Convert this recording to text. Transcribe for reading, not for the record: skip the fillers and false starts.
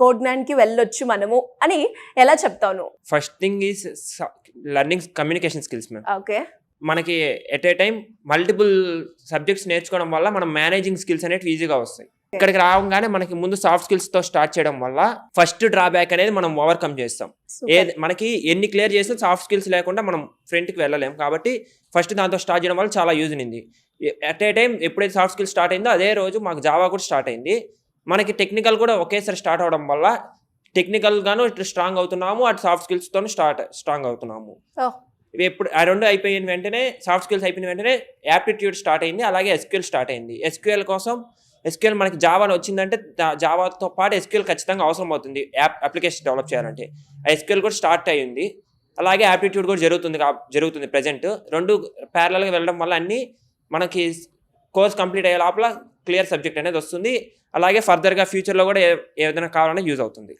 Code9కి వెళ్ళొచ్చు మనము అని ఎలా చెప్తావు నువ్వు? First thing is learning communication skills ma'am. Okay. మనకి at a time multiple subjects నేర్చుకోవడం వల్ల మనం మేనేజింగ్ స్కిల్స్ అనేవి ఈజీగా వస్తాయి. ఇక్కడికి రావగానే మనకి ముందు సాఫ్ట్ స్కిల్స్తో స్టార్ట్ చేయడం వల్ల ఫస్ట్ డ్రాబ్యాక్ అనేది మనం ఓవర్కమ్ చేస్తాం. మనకి ఎన్ని క్లియర్ చేసినా సాఫ్ట్ స్కిల్స్ లేకుండా మనం ఫ్రంట్కి వెళ్ళలేం. కాబట్టి ఫస్ట్ దాంతో స్టార్ట్ చేయడం వల్ల చాలా యూజ్ ఉంది. ఎట్ ఏ టైం ఎప్పుడైతే సాఫ్ట్ స్కిల్స్ స్టార్ట్ అయిందో అదే రోజు మాకు జావా కూడా స్టార్ట్ అయింది. మనకి టెక్నికల్ కూడా ఒకేసారి స్టార్ట్ అవడం వల్ల టెక్నికల్గాను ఇటు స్ట్రాంగ్ అవుతున్నాము, అటు సాఫ్ట్ స్కిల్స్తోనూ స్ట్రాంగ్ అవుతున్నాము. ఎప్పుడు ఆ రెండు అయిపోయిన వెంటనే సాఫ్ట్ స్కిల్స్ అయిపోయిన వెంటనే యాప్టిట్యూడ్ స్టార్ట్ అయింది, అలాగే ఎస్క్యూఎల్ స్టార్ట్ అయింది. ఎస్క్యూఎల్ మనకి జావాలో వచ్చిందంటే జావాతో పాటు ఎస్క్యూఎల్ ఖచ్చితంగా అవసరం అవుతుంది అప్లికేషన్ డెవలప్ చేయాలంటే. ఆ ఎస్క్యూఎల్ కూడా స్టార్ట్ అయ్యింది, అలాగే యాప్టిట్యూడ్ కూడా జరుగుతుంది ప్రజెంట్. రెండు ప్యారలల్గా వెళ్ళడం వల్ల అన్నీ మనకి కోర్స్ కంప్లీట్ అయ్యే లోపల క్లియర్ సబ్జెక్ట్ అనేది వస్తుంది. అలాగే ఫర్దర్గా ఫ్యూచర్లో కూడా ఏదైనా కావాలన్నా యూజ్ అవుతుంది.